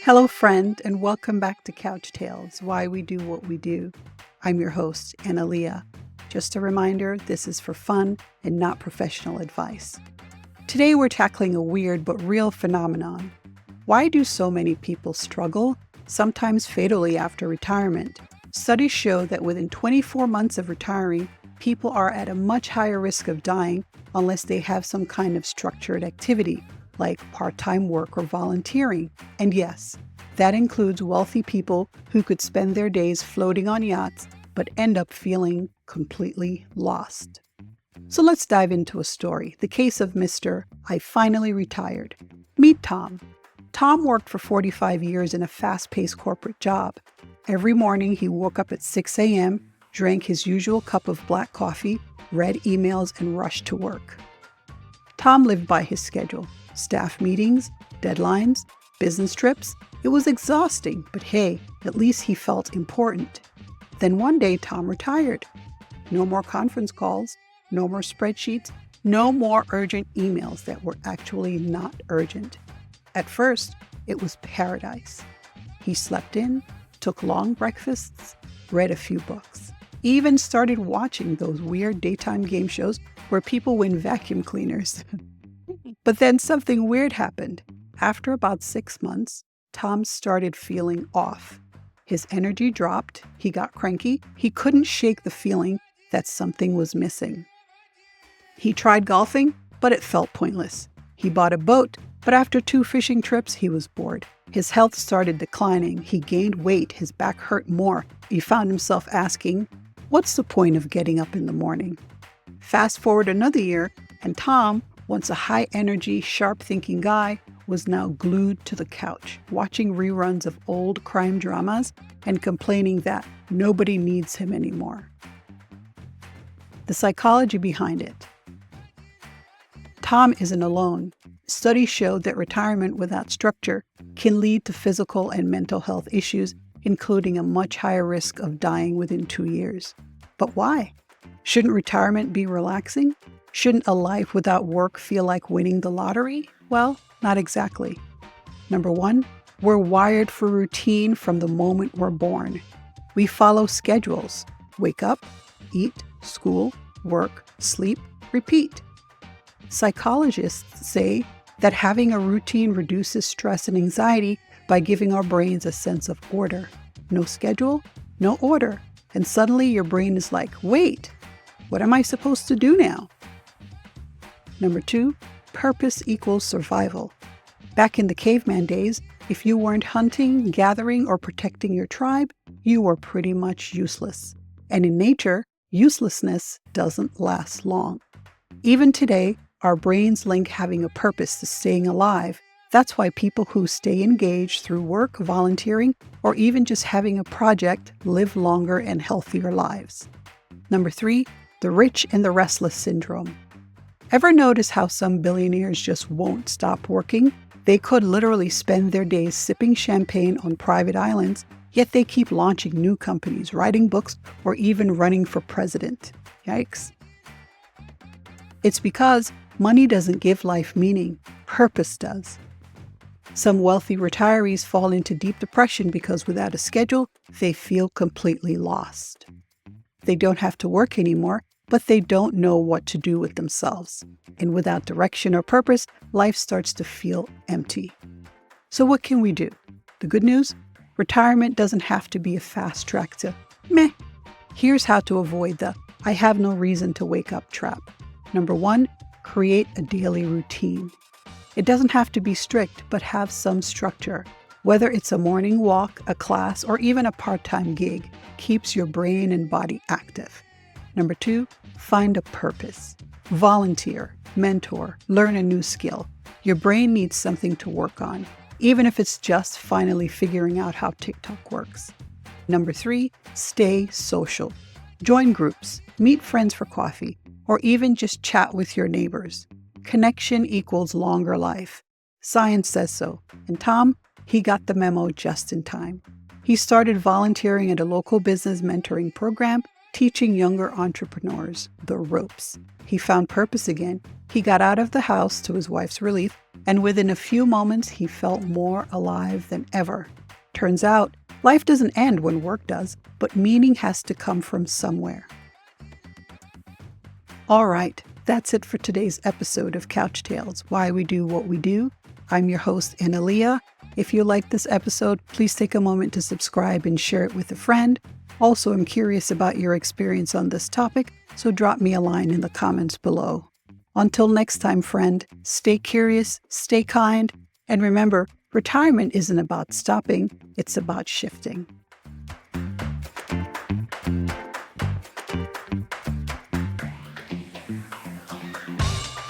Hello, friend, and welcome back to Couch Tales, Why We Do What We Do. I'm your host, Analia. Just a reminder, this is for fun and not professional advice. Today we're tackling a weird but real phenomenon. Why do so many people struggle, sometimes fatally after retirement? Studies show that within 24 months of retiring, people are at a much higher risk of dying unless they have some kind of structured activity, like part-time work or volunteering. And yes, that includes wealthy people who could spend their days floating on yachts but end up feeling completely lost. So let's dive into a story, the case of Mr. I Finally Retired. Meet Tom. Tom worked for 45 years in a fast-paced corporate job. Every morning he woke up at 6 a.m., drank his usual cup of black coffee, read emails, and rushed to work. Tom lived by his schedule. Staff meetings, deadlines, business trips. It was exhausting, but hey, at least he felt important. Then one day, Tom retired. No more conference calls, no more spreadsheets, no more urgent emails that were actually not urgent. At first, it was paradise. He slept in, took long breakfasts, read a few books, even started watching those weird daytime game shows where people win vacuum cleaners. But then something weird happened. After about 6 months, Tom started feeling off. His energy dropped, he got cranky, he couldn't shake the feeling that something was missing. He tried golfing, but it felt pointless. He bought a boat, but after 2 fishing trips, he was bored. His health started declining, he gained weight, his back hurt more. He found himself asking, what's the point of getting up in the morning? Fast forward another year, and Tom, once a high-energy, sharp-thinking guy, was now glued to the couch, watching reruns of old crime dramas and complaining that nobody needs him anymore. The psychology behind it. Tom isn't alone. Studies show that retirement without structure can lead to physical and mental health issues, including a much higher risk of dying within 2 years. But why? Shouldn't retirement be relaxing? Shouldn't a life without work feel like winning the lottery? Well, not exactly. Number 1, we're wired for routine from the moment we're born. We follow schedules. Wake up, eat, school, work, sleep, repeat. Psychologists say that having a routine reduces stress and anxiety by giving our brains a sense of order. No schedule, no order. And suddenly your brain is like, wait, what am I supposed to do now? Number 2, purpose equals survival. Back in the caveman days, if you weren't hunting, gathering, or protecting your tribe, you were pretty much useless. And in nature, uselessness doesn't last long. Even today, our brains link having a purpose to staying alive. That's why people who stay engaged through work, volunteering, or even just having a project live longer and healthier lives. Number 3, the rich and the restless syndrome. Ever notice how some billionaires just won't stop working? They could literally spend their days sipping champagne on private islands, yet they keep launching new companies, writing books, or even running for president. Yikes. It's because money doesn't give life meaning, purpose does. Some wealthy retirees fall into deep depression because without a schedule, they feel completely lost. They don't have to work anymore, but they don't know what to do with themselves. And without direction or purpose, life starts to feel empty. So what can we do? The good news? Retirement doesn't have to be a fast track to meh. Here's how to avoid the I have no reason to wake up trap. Number 1, create a daily routine. It doesn't have to be strict, but have some structure. Whether it's a morning walk, a class, or even a part-time gig, keeps your brain and body active. Number 2, find a purpose. Volunteer, mentor, learn a new skill. Your brain needs something to work on, even if it's just finally figuring out how TikTok works. Number 3, stay social. Join groups, meet friends for coffee, or even just chat with your neighbors. Connection equals longer life. Science says so. And Tom, he got the memo just in time. He started volunteering at a local business mentoring program, teaching younger entrepreneurs the ropes. He found purpose again, He got out of the house to his wife's relief, and within a few moments, he felt more alive than ever. Turns out, life doesn't end when work does, but meaning has to come from somewhere. All right, that's it for today's episode of Couch Tales, Why We Do What We Do. I'm your host, Analia. If you like this episode, please take a moment to subscribe and share it with a friend. Also, I'm curious about your experience on this topic, so drop me a line in the comments below. Until next time, friend, stay curious, stay kind, and remember, retirement isn't about stopping, it's about shifting.